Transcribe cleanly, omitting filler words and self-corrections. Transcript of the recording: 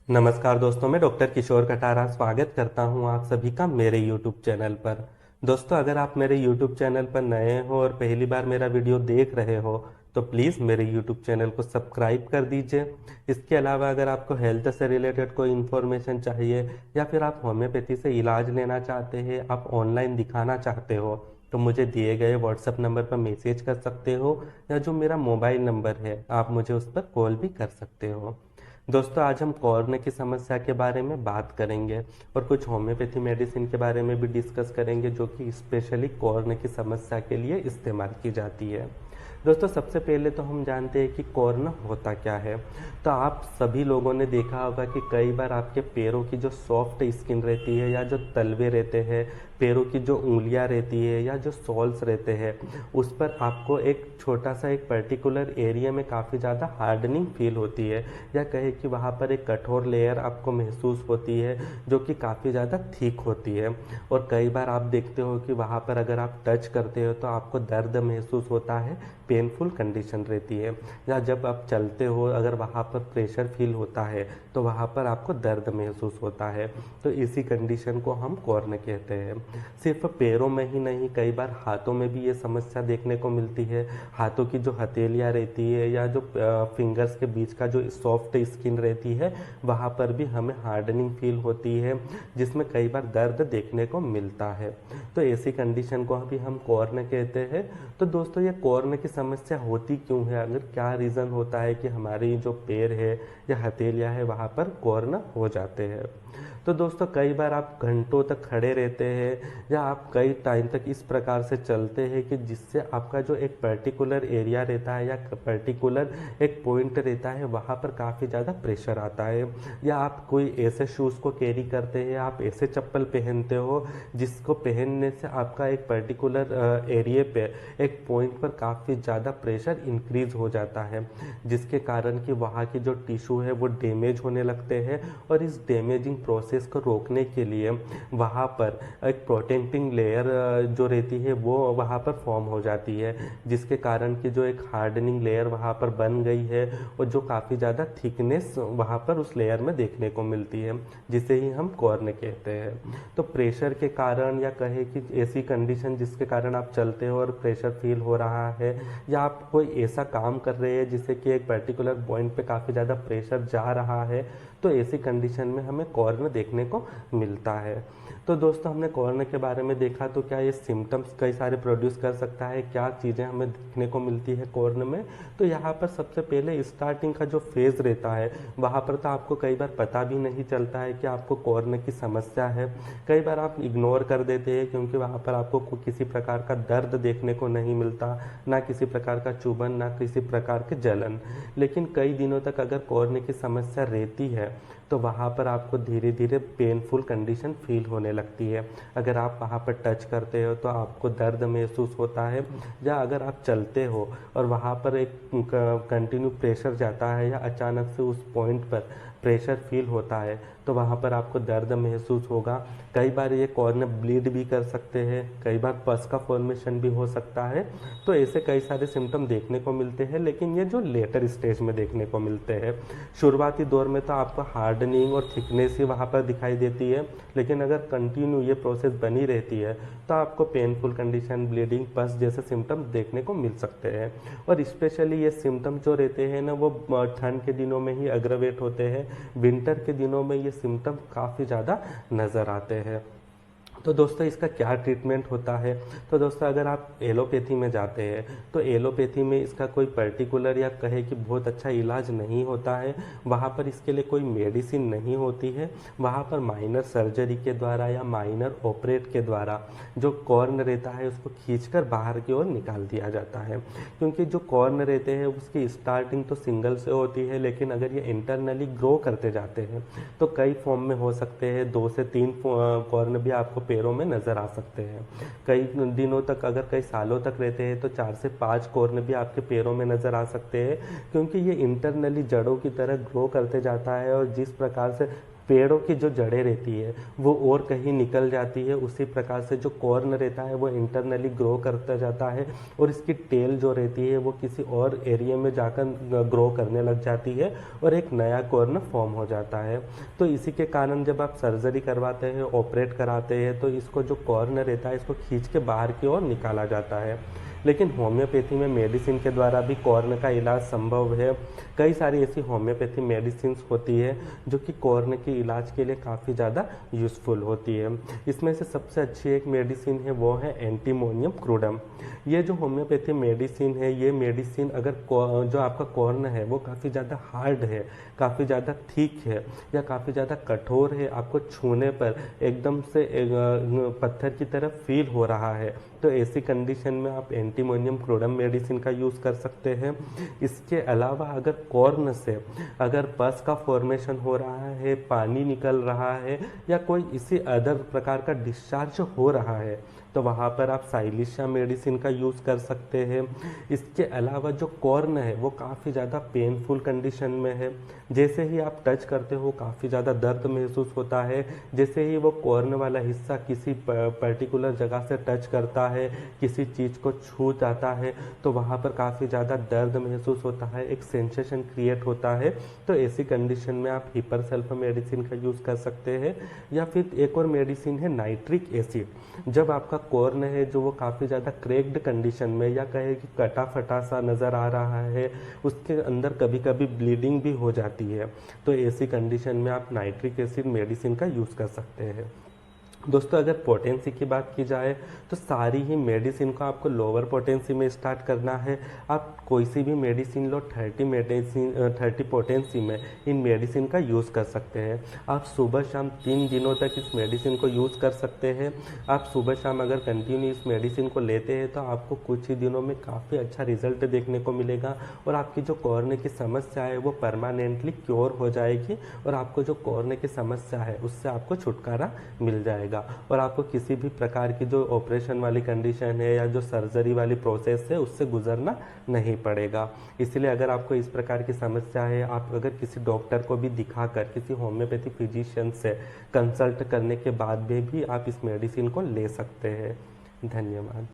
नमस्कार दोस्तों, मैं डॉक्टर किशोर कटारा स्वागत करता हूं आप सभी का मेरे YouTube चैनल पर। दोस्तों, अगर आप मेरे YouTube चैनल पर नए हो और पहली बार मेरा वीडियो देख रहे हो तो प्लीज़ मेरे YouTube चैनल को सब्सक्राइब कर दीजिए। इसके अलावा अगर आपको हेल्थ से रिलेटेड कोई इन्फॉर्मेशन चाहिए या फिर आप होम्योपैथी से इलाज लेना चाहते हैं, आप ऑनलाइन दिखाना चाहते हो, तो मुझे दिए गए व्हाट्सएप नंबर पर मैसेज कर सकते हो या जो मेरा मोबाइल नंबर है आप मुझे उस पर कॉल भी कर सकते हो। दोस्तों, आज हम कॉर्न की समस्या के बारे में बात करेंगे और कुछ होम्योपैथी मेडिसिन के बारे में भी डिस्कस करेंगे जो कि स्पेशली कॉर्न की समस्या के लिए इस्तेमाल की जाती है। दोस्तों, सबसे पहले तो हम जानते हैं कि कॉर्न होता क्या है। तो आप सभी लोगों ने देखा होगा कि कई बार आपके पैरों की जो सॉफ्ट स्किन रहती है या जो तलवे रहते हैं, पैरों की जो उंगलियां रहती है या जो सोल्स रहते हैं, उस पर आपको एक छोटा सा एक पर्टिकुलर एरिया में काफ़ी ज़्यादा हार्डनिंग फील होती है या कहे कि वहाँ पर एक कठोर लेयर आपको महसूस होती है जो कि काफ़ी ज़्यादा थिक होती है। और कई बार आप देखते हो कि वहाँ पर अगर आप टच करते हो तो आपको दर्द महसूस होता है, पेनफुल कंडीशन रहती है। या जब आप चलते हो अगर वहाँ पर प्रेशर फील होता है तो वहाँ पर आपको दर्द महसूस होता है। तो इसी कंडीशन को हम कॉर्न कहते हैं। सिर्फ पैरों में ही नहीं, कई बार हाथों में भी ये समस्या देखने को मिलती है। हाथों की जो हथेलियाँ रहती है या जो फिंगर्स के बीच का जो सॉफ्ट स्किन रहती है वहाँ पर भी हमें हार्डनिंग फील होती है, जिसमें कई बार दर्द देखने को मिलता है। तो ऐसी कंडीशन को अभी हम कॉर्न कहते हैं। तो दोस्तों, ये कॉर्न की समस्या होती क्यों है, अगर क्या रीज़न होता है कि हमारी जो पैर है या हथेलियाँ है वहाँ पर कॉर्न हो जाते हैं। तो दोस्तों, कई बार आप घंटों तक खड़े रहते हैं या आप कई टाइम तक इस प्रकार से चलते हैं कि जिससे आपका जो एक पर्टिकुलर एरिया रहता है या पर्टिकुलर एक पॉइंट रहता है वहाँ पर काफ़ी ज़्यादा प्रेशर आता है। या आप कोई ऐसे शूज़ को कैरी करते हैं, आप ऐसे चप्पल पहनते हो जिसको पहनने से आपका एक पर्टिकुलर एरिया पे एक पॉइंट पर काफ़ी ज़्यादा प्रेशर इंक्रीज हो जाता है, जिसके कारण कि वहाँ की जो टिश्यू है वो डैमेज होने लगते हैं। और इस डैमेजिंग प्रोसेस को रोकने के लिए वहाँ पर एक प्रोटेक्टिंग लेयर जो रहती है वो वहाँ पर फॉर्म हो जाती है, जिसके कारण कि जो एक हार्डनिंग लेयर वहाँ पर बन गई है और जो काफ़ी ज़्यादा थिकनेस वहाँ पर उस लेयर में देखने को मिलती है, जिसे ही हम कॉर्न कहते हैं। तो प्रेशर के कारण या कहे कि ऐसी कंडीशन जिसके कारण आप चलते हो और प्रेशर फील हो रहा है या आप कोई ऐसा काम कर रहे हैं जिससे कि एक पर्टिकुलर पॉइंट पे काफ़ी ज़्यादा प्रेशर जा रहा है, तो ऐसी कंडीशन में हमें कॉर्न देखने को मिलता है। तो दोस्तों, हमने कॉर्न के बारे में देखा तो क्या ये सिम्टम्स कई सारे प्रोड्यूस कर सकता है, क्या चीज़ें हमें देखने को मिलती है कॉर्न में। तो यहाँ पर सबसे पहले स्टार्टिंग का जो फेज़ रहता है वहाँ पर तो आपको कई बार पता भी नहीं चलता है कि आपको कॉर्न की समस्या है। कई बार आप इग्नोर कर देते हैं क्योंकि वहाँ पर आपको किसी प्रकार का दर्द देखने को नहीं मिलता, ना किसी प्रकार का चुभन, ना किसी प्रकार के जलन। लेकिन कई दिनों तक अगर कॉर्न की समस्या रहती है तो वहाँ पर आपको धीरे धीरे पेनफुल कंडीशन फील होने लगती है। अगर आप वहाँ पर टच करते हो तो आपको दर्द महसूस होता है, या अगर आप चलते हो और वहाँ पर एक कंटिन्यू प्रेशर जाता है या अचानक से उस पॉइंट पर प्रेशर फील होता है तो वहाँ पर आपको दर्द महसूस होगा। कई बार ये कॉर्न ब्लीड भी कर सकते हैं, कई बार पस का फॉर्मेशन भी हो सकता है। तो ऐसे कई सारे सिम्टम देखने को मिलते हैं, लेकिन ये जो लेटर स्टेज में देखने को मिलते हैं। शुरुआती दौर में तो आपको हार्डनिंग और थिकनेस ही वहाँ पर दिखाई देती है, लेकिन अगर कंटिन्यू ये प्रोसेस बनी रहती है तो आपको पेनफुल कंडीशन, ब्लीडिंग, पस जैसे सिम्टम देखने को मिल सकते हैं। और स्पेशली ये सिम्टम जो रहते हैं ना वो ठंड के दिनों में ही अग्रवेट होते हैं। विंटर के दिनों में ये सिम्टम काफ़ी ज़्यादा नज़र आते हैं। तो दोस्तों, इसका क्या ट्रीटमेंट होता है। तो दोस्तों, अगर आप एलोपैथी में जाते हैं तो एलोपैथी में इसका कोई पर्टिकुलर या कहे कि बहुत अच्छा इलाज नहीं होता है। वहाँ पर इसके लिए कोई मेडिसिन नहीं होती है। वहाँ पर माइनर सर्जरी के द्वारा या माइनर ऑपरेट के द्वारा जो कॉर्न रहता है उसको खींचकर बाहर की ओर निकाल दिया जाता है। क्योंकि जो कॉर्न रहते हैं उसकी स्टार्टिंग तो सिंगल से होती है, लेकिन अगर ये इंटरनली ग्रो करते जाते हैं तो कई फॉर्म में हो सकते हैं। 2 से 3 कॉर्न भी आपको पैरों में नज़र आ सकते हैं। कई दिनों तक, अगर कई सालों तक रहते हैं तो 4 से 5 कॉर्न भी आपके पैरों में नज़र आ सकते हैं, क्योंकि ये इंटरनली जड़ों की तरह ग्रो करते जाता है। और जिस प्रकार से पेड़ों की जो जड़ें रहती है वो और कहीं निकल जाती है, उसी प्रकार से जो कॉर्न रहता है वो इंटरनली ग्रो करता जाता है और इसकी टेल जो रहती है वो किसी और एरिया में जाकर ग्रो करने लग जाती है और एक नया कॉर्न फॉर्म हो जाता है। तो इसी के कारण जब आप सर्जरी करवाते हैं, ऑपरेट कराते हैं, तो इसको जो कॉर्न रहता है इसको खींच के बाहर की ओर निकाला जाता है। लेकिन होम्योपैथी में मेडिसिन के द्वारा भी कॉर्न का इलाज संभव है। कई सारी ऐसी होम्योपैथी मेडिसिन होती है जो कि कॉर्न के इलाज के लिए काफ़ी ज़्यादा यूज़फुल होती है। इसमें से सबसे अच्छी एक मेडिसिन है वो है एंटीमोनियम क्रूडम। ये जो होम्योपैथी मेडिसिन है, ये मेडिसिन अगर जो आपका कॉर्न है वो काफ़ी ज़्यादा हार्ड है, काफ़ी ज़्यादा थिक है या काफ़ी ज़्यादा कठोर है, आपको छूने पर एकदम से पत्थर की तरफ फील हो रहा है, तो ऐसी कंडीशन में आप एंटीमोनियम क्रूडम मेडिसिन का यूज़ कर सकते हैं। इसके अलावा अगर कॉर्न से अगर पस का फॉर्मेशन हो रहा है, पानी निकल रहा है या कोई इसी अदर प्रकार का डिस्चार्ज हो रहा है, तो वहाँ पर आप साइलिशिया मेडिसिन का यूज़ कर सकते हैं। इसके अलावा जो कॉर्न है वो काफ़ी ज़्यादा पेनफुल कंडीशन में है, जैसे ही आप टच करते हो काफ़ी ज़्यादा दर्द महसूस होता है। जैसे ही वो कॉर्न वाला हिस्सा किसी पर्टिकुलर जगह से टच करता है, किसी चीज़ को छू जाता है, तो वहाँ पर काफ़ी ज़्यादा दर्द महसूस होता है, एक सेंसेशन क्रिएट होता है। तो ऐसी कंडीशन में आप हिपर सल्फा मेडिसिन का यूज़ कर सकते हैं। या फिर एक और मेडिसिन है नाइट्रिक एसिड। जब आपका कॉर्न है जो वो काफ़ी ज़्यादा क्रैक्ड कंडीशन में या कहे कि कटा फटा सा नज़र आ रहा है, उसके अंदर कभी कभी ब्लीडिंग भी हो जाती है, तो ऐसी कंडीशन में आप नाइट्रिक एसिड मेडिसिन का यूज़ कर सकते हैं। दोस्तों अगर पोटेंसी की बात की जाए तो सारी ही मेडिसिन को आपको लोअर पोटेंसी में स्टार्ट करना है। आप कोई सी भी मेडिसिन लो, 30 पोटेंसी में इन मेडिसिन का यूज़ कर सकते हैं। आप सुबह शाम 3 दिनों तक इस मेडिसिन को यूज़ कर सकते हैं। आप सुबह शाम अगर कंटिन्यू इस मेडिसिन को लेते हैं तो आपको कुछ ही दिनों में काफ़ी अच्छा रिजल्ट देखने को मिलेगा और आपकी जो कॉर्न की समस्या है वो परमानेंटली क्योर हो जाएगी और आपको जो कॉर्न की समस्या है उससे आपको छुटकारा मिल जाएगा और आपको किसी भी प्रकार की जो ऑपरेशन वाली कंडीशन है या जो सर्जरी वाली प्रोसेस है उससे गुजरना नहीं पड़ेगा। इसलिए अगर आपको इस प्रकार की समस्या है, आप अगर किसी डॉक्टर को भी दिखाकर, किसी होम्योपैथी फिजिशियन से कंसल्ट करने के बाद भी आप इस मेडिसिन को ले सकते हैं। धन्यवाद।